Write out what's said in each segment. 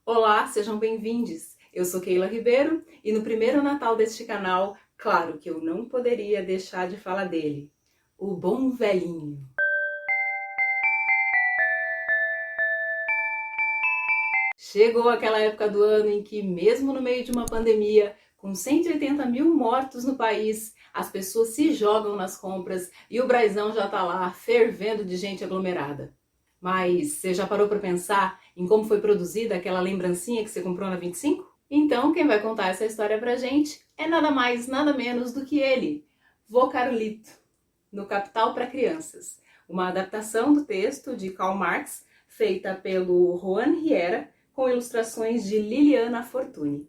Olá, sejam bem-vindos! Eu sou Keila Ribeiro e no primeiro Natal deste canal, claro que eu não poderia deixar de falar dele, o Bom Velhinho. Chegou aquela época do ano em que, mesmo no meio de uma pandemia, com 180 mil mortos no país, as pessoas se jogam nas compras e o Braizão já tá lá, fervendo de gente aglomerada. Mas você já parou para pensar em como foi produzida aquela lembrancinha que você comprou na 25? Então, quem vai contar essa história pra gente é nada mais, nada menos do que ele, Vô Carlito, no Capital para Crianças, uma adaptação do texto de Karl Marx, feita pelo Juan Riera, com ilustrações de Liliana Fortuny.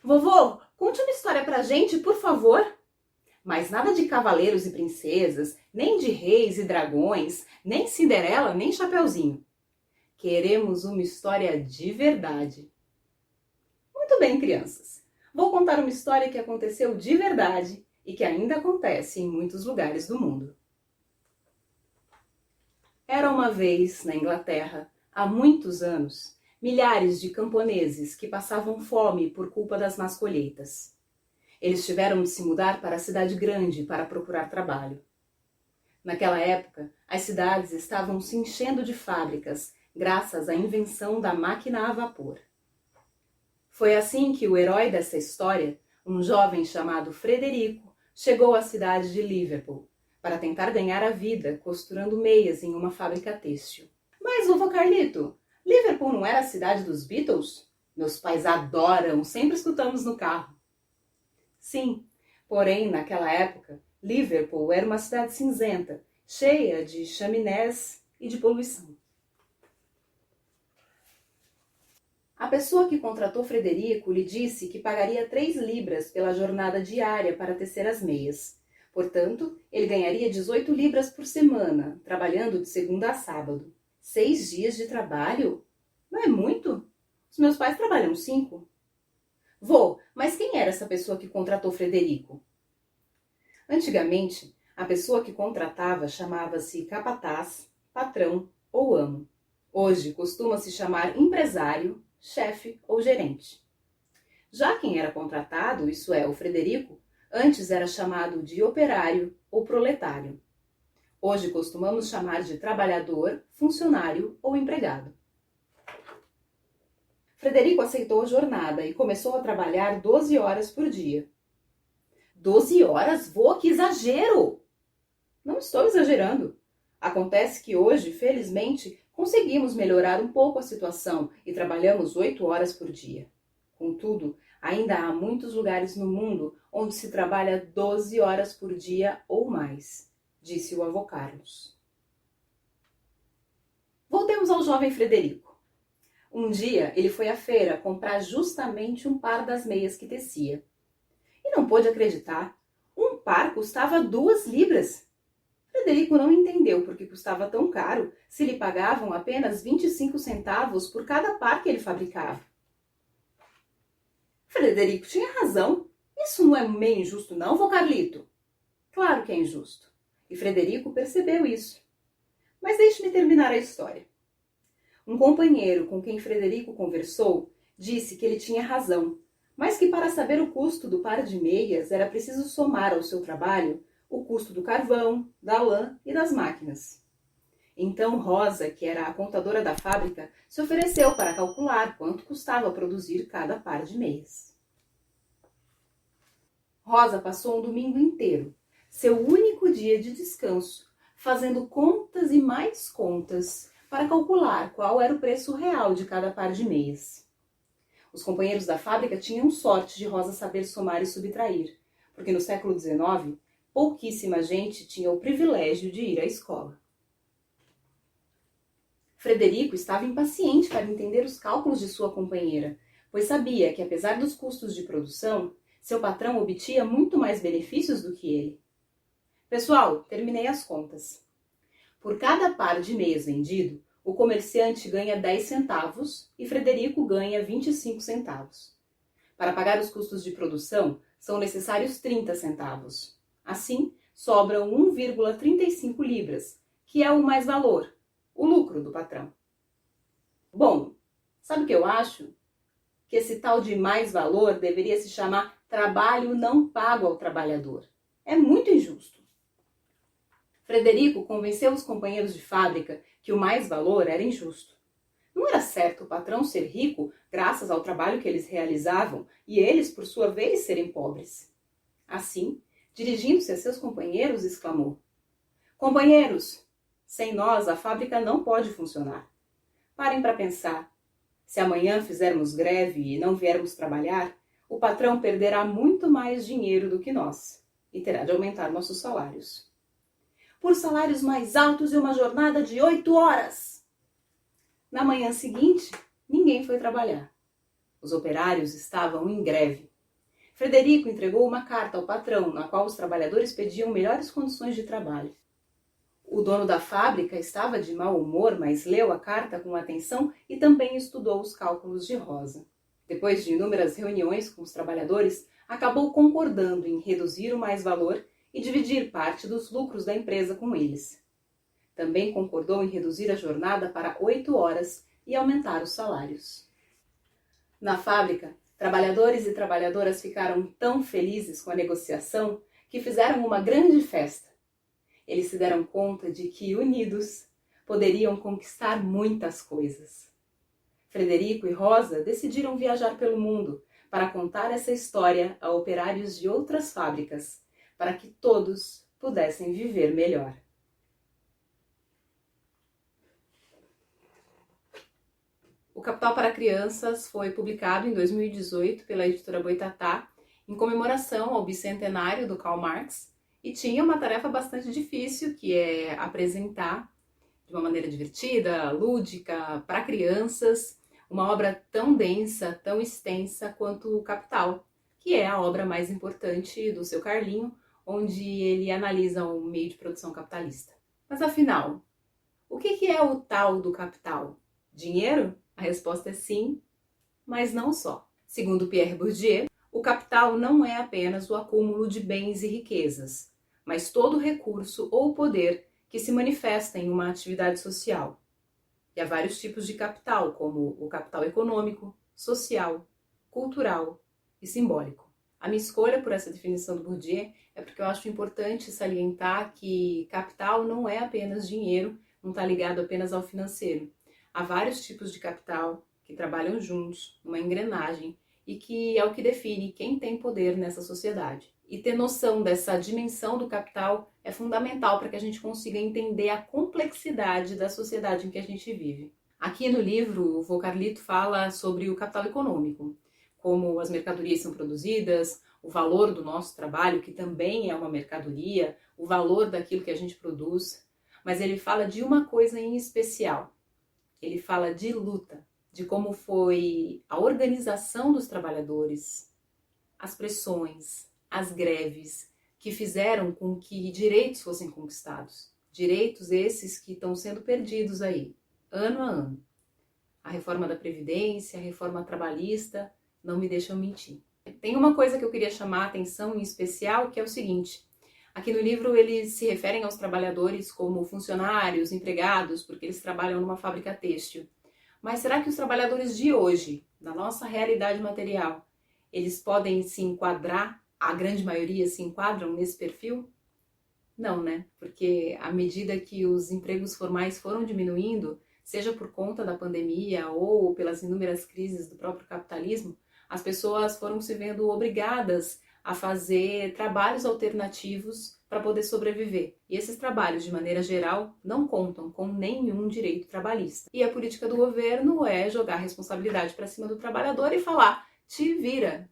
Vovô, conte uma história pra gente, por favor. Mas nada de cavaleiros e princesas, nem de reis e dragões, nem Cinderela, nem Chapeuzinho. Queremos uma história de verdade. Muito bem, crianças. Vou contar uma história que aconteceu de verdade e que ainda acontece em muitos lugares do mundo. Era uma vez, na Inglaterra, há muitos anos, milhares de camponeses que passavam fome por culpa das más colheitas. Eles tiveram de se mudar para a cidade grande para procurar trabalho. Naquela época, as cidades estavam se enchendo de fábricas, graças à invenção da máquina a vapor. Foi assim que o herói dessa história, um jovem chamado Frederico, chegou à cidade de Liverpool para tentar ganhar a vida costurando meias em uma fábrica têxtil. Mas, vovô Carlito, Liverpool não era a cidade dos Beatles? Meus pais adoram, sempre escutamos no carro. Sim, porém, naquela época, Liverpool era uma cidade cinzenta, cheia de chaminés e de poluição. A pessoa que contratou Frederico lhe disse que pagaria 3 libras pela jornada diária para tecer as meias. Portanto, ele ganharia 18 libras por semana, trabalhando de segunda a sábado. 6 dias de trabalho? Não é muito? Os meus pais trabalham 5. Vô, mas quem era essa pessoa que contratou Frederico? Antigamente, a pessoa que contratava chamava-se capataz, patrão ou amo. Hoje costuma-se chamar empresário, chefe ou gerente. Já quem era contratado, isso é, o Frederico, antes era chamado de operário ou proletário. Hoje costumamos chamar de trabalhador, funcionário ou empregado. Frederico aceitou a jornada e começou a trabalhar 12 horas por dia. 12 horas? Vô, que exagero! Não estou exagerando. Acontece que hoje, felizmente, conseguimos melhorar um pouco a situação e trabalhamos 8 horas por dia. Contudo, ainda há muitos lugares no mundo onde se trabalha 12 horas por dia ou mais, disse o avô Carlos. Voltemos ao jovem Frederico. Um dia ele foi à feira comprar justamente um par das meias que tecia. E não pôde acreditar. Um par custava 2 libras. Frederico não entendeu por que custava tão caro se lhe pagavam apenas 25 centavos por cada par que ele fabricava. Frederico tinha razão. Isso não é meio injusto não, vô Carlito? Claro que é injusto. E Frederico percebeu isso. Mas deixe-me terminar a história. Um companheiro com quem Frederico conversou disse que ele tinha razão, mas que para saber o custo do par de meias era preciso somar ao seu trabalho o custo do carvão, da lã e das máquinas. Então Rosa, que era a contadora da fábrica, se ofereceu para calcular quanto custava produzir cada par de meias. Rosa passou um domingo inteiro, seu único dia de descanso, fazendo contas e mais contas para calcular qual era o preço real de cada par de meias. Os companheiros da fábrica tinham sorte de Rosa saber somar e subtrair, porque no século XIX, pouquíssima gente tinha o privilégio de ir à escola. Frederico estava impaciente para entender os cálculos de sua companheira, pois sabia que, apesar dos custos de produção, seu patrão obtinha muito mais benefícios do que ele. Pessoal, terminei as contas. Por cada par de meias vendido, o comerciante ganha 10 centavos e Frederico ganha 25 centavos. Para pagar os custos de produção, são necessários 30 centavos. Assim, sobram 1,35 libras, que é o mais-valor, o lucro do patrão. Bom, sabe o que eu acho? Que esse tal de mais-valor deveria se chamar trabalho não pago ao trabalhador. É muito injusto. Frederico convenceu os companheiros de fábrica que o mais-valor era injusto. Não era certo o patrão ser rico graças ao trabalho que eles realizavam e eles, por sua vez, serem pobres. Assim, dirigindo-se a seus companheiros, exclamou: Companheiros, sem nós a fábrica não pode funcionar. Parem para pensar. Se amanhã fizermos greve e não viermos trabalhar, o patrão perderá muito mais dinheiro do que nós e terá de aumentar nossos salários. Por salários mais altos e uma jornada de 8 horas! Na manhã seguinte, ninguém foi trabalhar. Os operários estavam em greve. Frederico entregou uma carta ao patrão, na qual os trabalhadores pediam melhores condições de trabalho. O dono da fábrica estava de mau humor, mas leu a carta com atenção e também estudou os cálculos de Rosa. Depois de inúmeras reuniões com os trabalhadores, acabou concordando em reduzir o mais-valor e dividir parte dos lucros da empresa com eles. Também concordou em reduzir a jornada para 8 horas e aumentar os salários. Na fábrica, trabalhadores e trabalhadoras ficaram tão felizes com a negociação que fizeram uma grande festa. Eles se deram conta de que, unidos, poderiam conquistar muitas coisas. Frederico e Rosa decidiram viajar pelo mundo para contar essa história a operários de outras fábricas, para que todos pudessem viver melhor. O Capital para Crianças foi publicado em 2018 pela editora Boitatá, em comemoração ao bicentenário do Karl Marx, e tinha uma tarefa bastante difícil, que é apresentar de uma maneira divertida, lúdica, para crianças, uma obra tão densa, tão extensa quanto o Capital, que é a obra mais importante do seu Carlinho, onde ele analisa o meio de produção capitalista. Mas afinal, o que é o tal do capital? Dinheiro? A resposta é sim, mas não só. Segundo Pierre Bourdieu, o capital não é apenas o acúmulo de bens e riquezas, mas todo recurso ou poder que se manifesta em uma atividade social. E há vários tipos de capital, como o capital econômico, social, cultural e simbólico. A minha escolha por essa definição do Bourdieu é porque eu acho importante salientar que capital não é apenas dinheiro, não está ligado apenas ao financeiro. Há vários tipos de capital que trabalham juntos, numa engrenagem, e que é o que define quem tem poder nessa sociedade. E ter noção dessa dimensão do capital é fundamental para que a gente consiga entender a complexidade da sociedade em que a gente vive. Aqui no livro, o vô Carlito fala sobre o capital econômico, como as mercadorias são produzidas, o valor do nosso trabalho, que também é uma mercadoria, o valor daquilo que a gente produz, mas ele fala de uma coisa em especial. Ele fala de luta, de como foi a organização dos trabalhadores, as pressões, as greves que fizeram com que direitos fossem conquistados. Direitos esses que estão sendo perdidos aí, ano a ano. A reforma da Previdência, a reforma trabalhista, não me deixam mentir. Tem uma coisa que eu queria chamar a atenção em especial, que é o seguinte. Aqui no livro eles se referem aos trabalhadores como funcionários, empregados, porque eles trabalham numa fábrica têxtil. Mas será que os trabalhadores de hoje, na nossa realidade material, eles podem se enquadrar, a grande maioria se enquadram nesse perfil? Não, né? Porque à medida que os empregos formais foram diminuindo, seja por conta da pandemia ou pelas inúmeras crises do próprio capitalismo, as pessoas foram se vendo obrigadas a fazer trabalhos alternativos para poder sobreviver. E esses trabalhos, de maneira geral, não contam com nenhum direito trabalhista. E a política do governo é jogar a responsabilidade para cima do trabalhador e falar: te vira,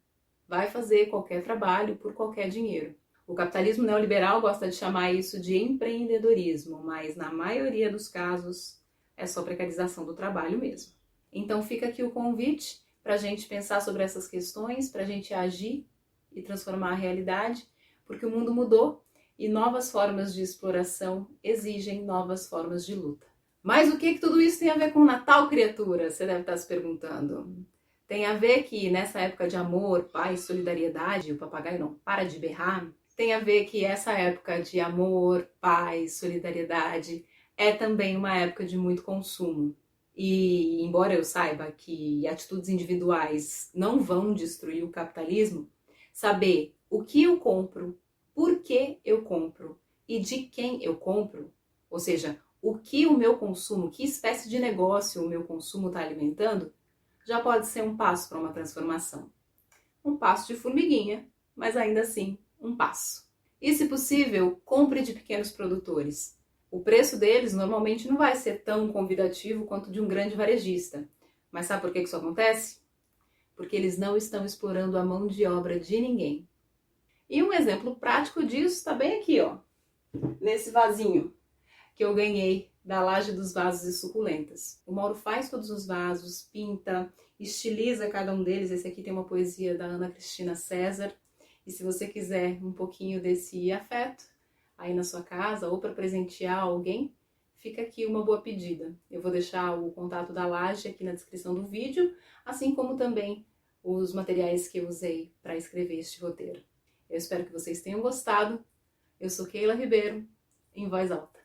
vai fazer qualquer trabalho por qualquer dinheiro. O capitalismo neoliberal gosta de chamar isso de empreendedorismo, mas na maioria dos casos é só precarização do trabalho mesmo. Então fica aqui o convite para a gente pensar sobre essas questões, para a gente agir e transformar a realidade, porque o mundo mudou e novas formas de exploração exigem novas formas de luta. Mas o que tudo isso tem a ver com o Natal, criatura? Você deve estar se perguntando. Tem a ver que nessa época de amor, paz, solidariedade, o papagaio não para de berrar, tem a ver que essa época de amor, paz, solidariedade é também uma época de muito consumo. E embora eu saiba que atitudes individuais não vão destruir o capitalismo, saber o que eu compro, por que eu compro e de quem eu compro, ou seja, o que o meu consumo, que espécie de negócio o meu consumo está alimentando, já pode ser um passo para uma transformação. Um passo de formiguinha, mas ainda assim um passo. E, se possível, compre de pequenos produtores. O preço deles normalmente não vai ser tão convidativo quanto de um grande varejista. Mas sabe por que isso acontece? Porque eles não estão explorando a mão de obra de ninguém. E um exemplo prático disso está bem aqui, ó, nesse vasinho que eu ganhei da Laje dos Vasos e Suculentas. O Mauro faz todos os vasos, pinta, estiliza cada um deles. Esse aqui tem uma poesia da Ana Cristina César. E se você quiser um pouquinho desse afeto aí na sua casa ou para presentear alguém, fica aqui uma boa pedida. Eu vou deixar o contato da Laje aqui na descrição do vídeo, assim como também os materiais que eu usei para escrever este roteiro. Eu espero que vocês tenham gostado. Eu sou Keila Ribeiro, em voz alta.